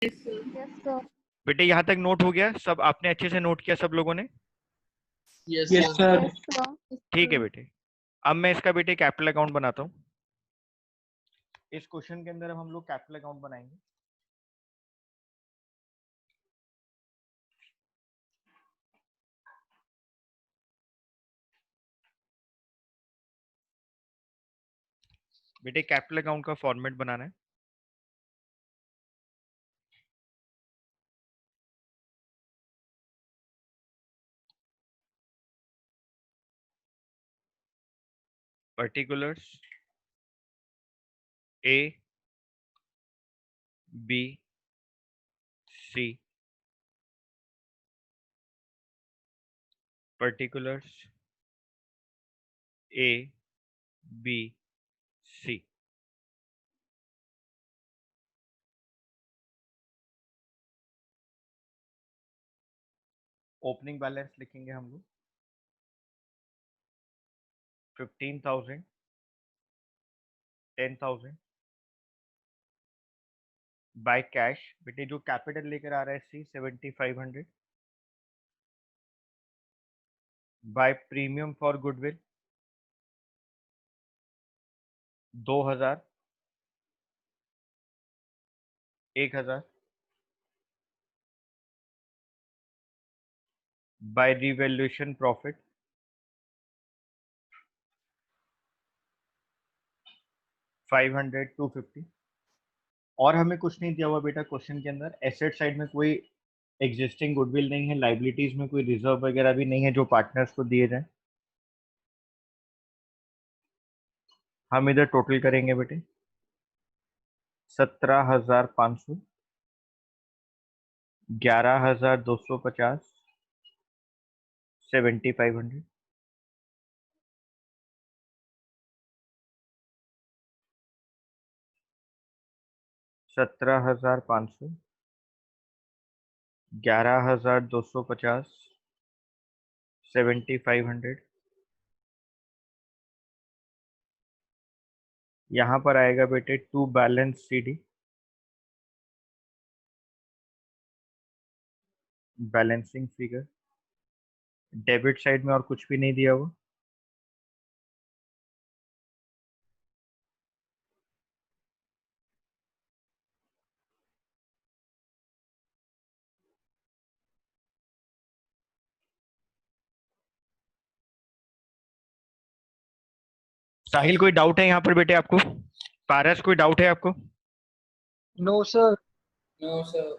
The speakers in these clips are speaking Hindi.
Yes sir. बेटे यहाँ तक नोट हो गया सब? आपने अच्छे से नोट किया सब लोगों ने? Yes yes sir. Sir. Yes sir. ठीक है बेटे। अब मैं इसका बेटे कैपिटल अकाउंट बनाता हूँ। इस क्वेश्चन के अंदर हम लोग कैपिटल अकाउंट बनाएंगे। बेटे कैपिटल अकाउंट का फॉर्मेट बनाना है। Particulars A B C, particulars A B C। Opening balance लिखेंगे हम लोग 15,000, 10,000 बाय कैश। बेटे जो कैपिटल लेकर आ रहा है C 7,500 by premium for goodwill 2,000, 1,000 by revaluation profit 500, 250। और हमें कुछ नहीं दिया हुआ बेटा क्वेश्चन के अंदर। एसेट साइड में कोई एग्जिस्टिंग गुडविल नहीं है, लाइबिलिटीज में कोई रिजर्व वगैरह भी नहीं है जो पार्टनर्स को दिए जाए। हम इधर टोटल करेंगे बेटे 17,500, 11,250, 7,500। 17,500, 11,250, 7,500। यहाँ पर आएगा बेटे to balance c d, balancing figure. Debit side में और कुछ भी नहीं दिया हुआ। साहिल कोई डाउट है यहाँ पर बेटे आपको? पारस कोई डाउट है आपको? No sir. No sir.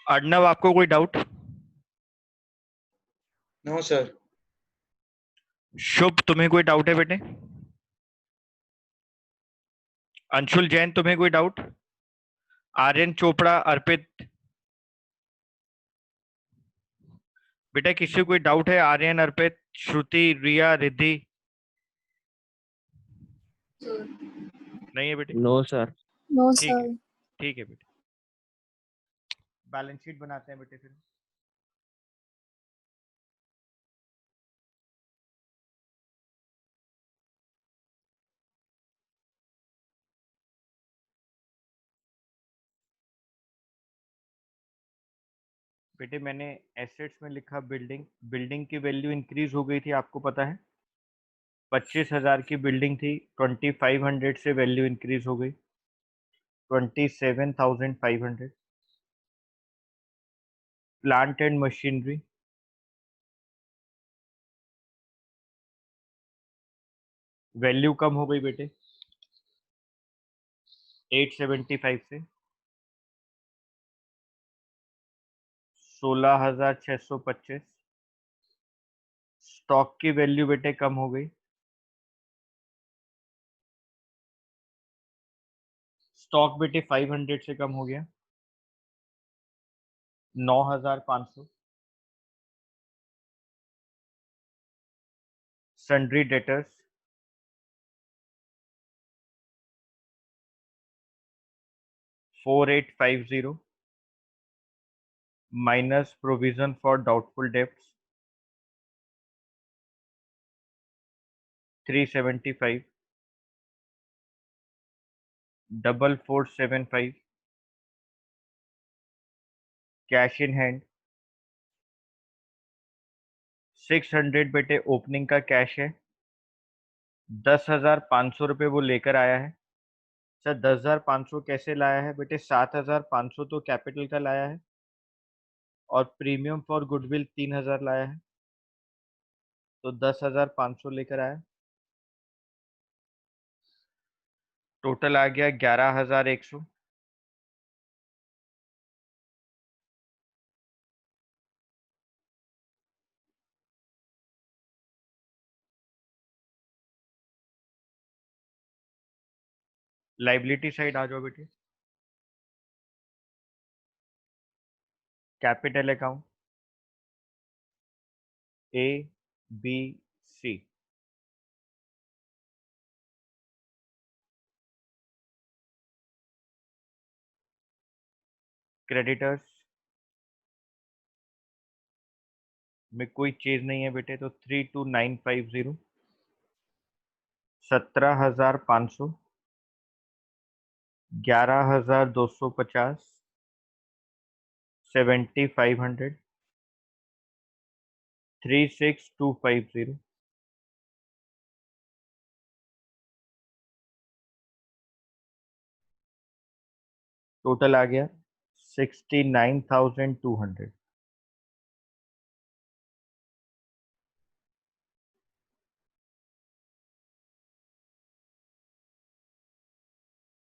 Arnav आपको कोई डाउट? No sir. शुभ तुम्हें कोई डाउट है बेटे? अंशुल जैन तुम्हें कोई डाउट? आर्यन चोपड़ा, अर्पित बेटा किसी को कोई डाउट है? आर्यन, अर्पित, श्रुति, रिया, रिद्धि? नहीं है बेटे? No sir. नो ठीक है, सर। ठीक है बेटे। बैलेंस शीट बनाते हैं बेटे फिर। बेटे मैंने एसेट्स में लिखा बिल्डिंग। बिल्डिंग की वैल्यू इंक्रीज हो गई थी, आपको पता है। 25,000 की बिल्डिंग थी, 2,500 से वैल्यू इंक्रीज हो गई 27,500। प्लांट एंड मशीनरी वैल्यू कम हो गई बेटे 875 से 16,625। स्टॉक की वैल्यू बेटे कम हो गई। स्टॉक बेटे 500 से कम हो गया 9,500। Sundry debtors 4,850 minus provision for doubtful debts 375। 4475 cash in hand 600 बेटे ओपनिंग का कैश है। 10,500 रुपये वो लेकर आया है। सर 10,500 कैसे लाया है बेटे? 7,500 तो कैपिटल का लाया है और प्रीमियम फॉर गुडविल 3,000 लाया है, तो 10,500 लेकर आया। टोटल आ गया 11,100। लाइबिलिटी साइड आ जाओ बेटे। कैपिटल अकाउंट ABC, क्रेडिटर्स में कोई चीज नहीं है बेटे, तो 32,950, 17,500, 11,250, 7,500, 36,250। टोटल आ गया 69,200।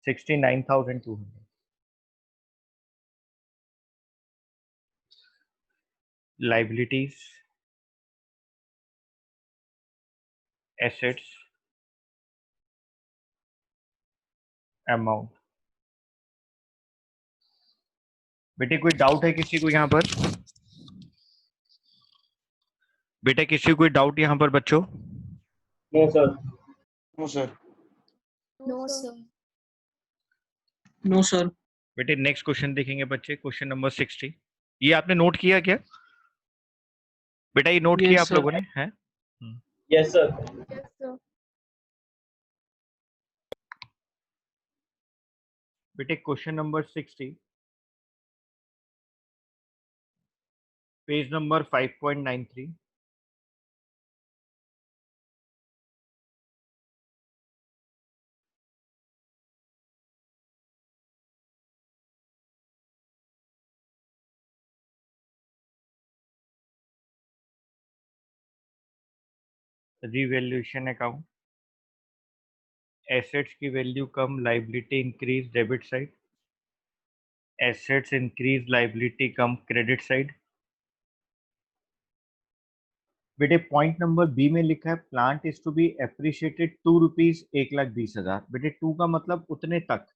69,200। Liabilities, assets, amount. बेटे कोई डाउट है किसी को यहाँ पर? बेटे किसी को कोई डाउट यहाँ पर बच्चों? No sir. No sir. No, sir. No sir. बेटे नेक्स्ट क्वेश्चन देखेंगे बच्चे, क्वेश्चन नंबर 60। ये आपने नोट किया क्या बेटा? ये नोट Yes, किया आप sir. लोगों ने? हैं? Yes sir. Yes, sir. बेटे question number 60, page number 5.93। Revaluation account, assets की वैल्यू कम, liability increase debit side, assets increase liability कम क्रेडिट साइड। बेटे पॉइंट नंबर बी में लिखा है plant is to be appreciated ₹2, 1,20,000। बेटे 2 का मतलब उतने तक,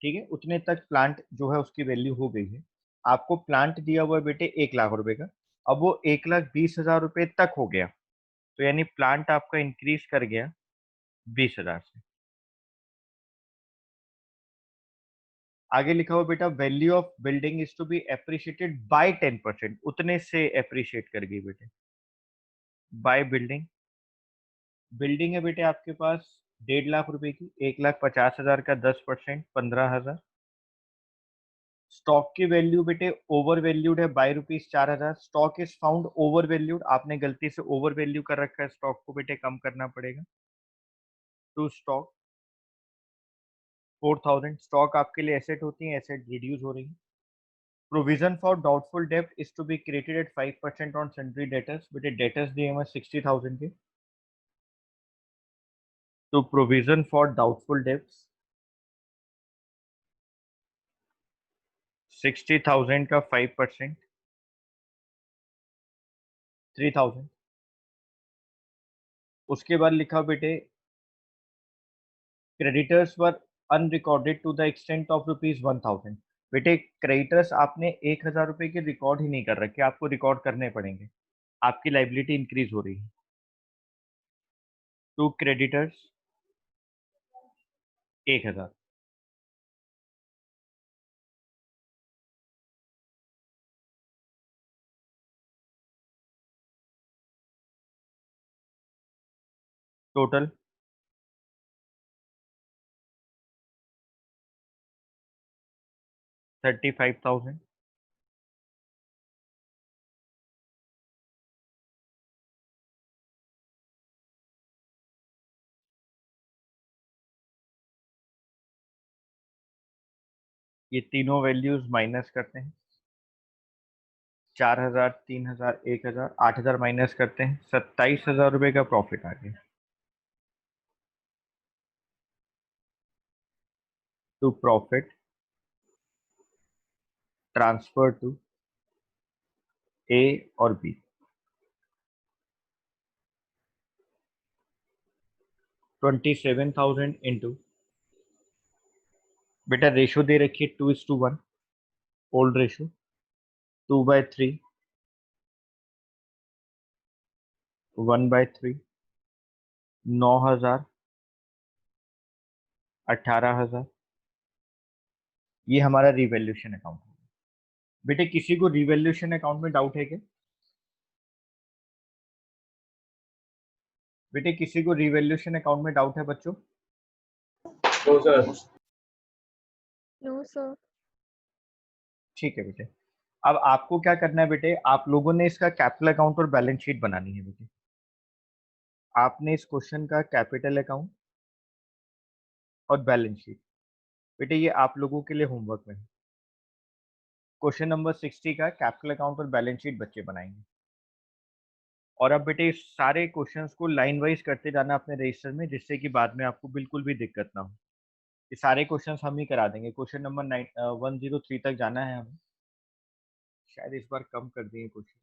ठीक है, उतने तक प्लांट जो है उसकी वैल्यू हो गई है। आपको प्लांट दिया हुआ है बेटे 1,00,000 रुपए का, अब वो 1,20,000 रुपए तक हो गया, तो यानी प्लांट आपका इंक्रीज कर गया 20,000 से। आगे लिखा हुआ बेटा value of building is to be appreciated by 10%, उतने से एप्रिशिएट कर गई बेटे। बाय बिल्डिंग, बिल्डिंग है बेटे आपके पास 1,50,000 रुपए की, 1,50,000 का 10% 15,000। स्टॉक की वैल्यू बेटे ओवर वैल्यूड है by ₹4,000। Stock is found over valued, आपने गलती से ओवर वैल्यू कर रखा है स्टॉक को, बेटे कम करना पड़ेगा। To stock 4,000। स्टॉक आपके लिए एसेट होती है, एसेट रिड्यूस हो रही है। प्रोविजन फॉर डाउटफुल डेब्ट is to be created at 5% on sundry debtors. बेटे डेटर्स दिए हुए 60,000 के, तो प्रोविजन फॉर डाउटफुल डेब्ट्स 60,000 का 5% 3,000। उसके बाद लिखा बेटे creditors were unrecorded to the extent of ₹1,000। बेटे क्रेडिटर्स आपने 1,000 रुपए के रिकॉर्ड ही नहीं कर रखे, आपको रिकॉर्ड करने पड़ेंगे, आपकी लाइबिलिटी इंक्रीज हो रही है। To creditors 1,000। टोटल 35,000, ये तीनों वैल्यूज माइनस करते हैं, 4,000, 3,000, 1,000, 8,000 माइनस करते हैं, 27,000 रुपये का प्रॉफिट आ गया। टू प्रॉफिट ट्रांसफर टू ए और बी। 27,000 इंटू, बेटा रेशो दे रखी है 2:1, ओल्ड रेशो 2/3, 1/3, 9,000, 18,000, ये हमारा रिवैल्यूएशन अकाउंट है। बेटे किसी को रिवैल्यूएशन अकाउंट में डाउट है क्या? बेटे किसी को रिवैल्यूएशन अकाउंट में डाउट है बच्चों? No, sir. No, sir. ठीक है बेटे, अब आपको क्या करना है बेटे, आप लोगों ने इसका कैपिटल अकाउंट और बैलेंस शीट बनानी है बेटे। आपने इस क्वेश्चन का कैपिटल अकाउंट और बैलेंस शीट, बेटे ये आप लोगों के लिए होमवर्क में है। क्वेश्चन नंबर 60 का कैपिटल अकाउंट और बैलेंस शीट बच्चे बनाएंगे। और अब बेटे इस सारे क्वेश्चंस को लाइन वाइज करते जाना अपने रजिस्टर में, जिससे कि बाद में आपको बिल्कुल भी दिक्कत ना हो। ये सारे क्वेश्चंस हम ही करा देंगे। क्वेश्चन नंबर 103 तक जाना है हमें। शायद इस बार कम कर दिए क्वेश्चन।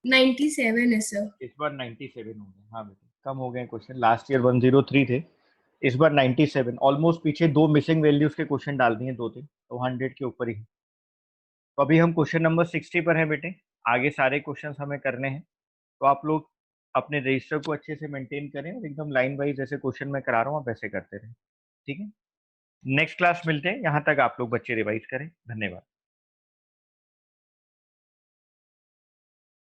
97 है सर। इस बार 97 हो गए। हाँ बेटे कम हो गए क्वेश्चन, लास्ट ईयर 103 थे, इस बार 97। ऑलमोस्ट पीछे 2 मिसिंग वैल्यूज के क्वेश्चन डाल दिए, 2 थे, तो 100 के ऊपर ही। तो अभी हम क्वेश्चन नंबर 60 पर हैं बेटे, आगे सारे क्वेश्चंस हमें करने हैं। तो आप लोग अपने रजिस्टर को अच्छे से मेंटेन करें और एकदम लाइन वाइज जैसे क्वेश्चन मैं करा रहा हूँ आप वैसे करते रहें, ठीक है। नेक्स्ट क्लास मिलते हैं, यहाँ तक आप लोग बच्चे रिवाइज करें। धन्यवाद।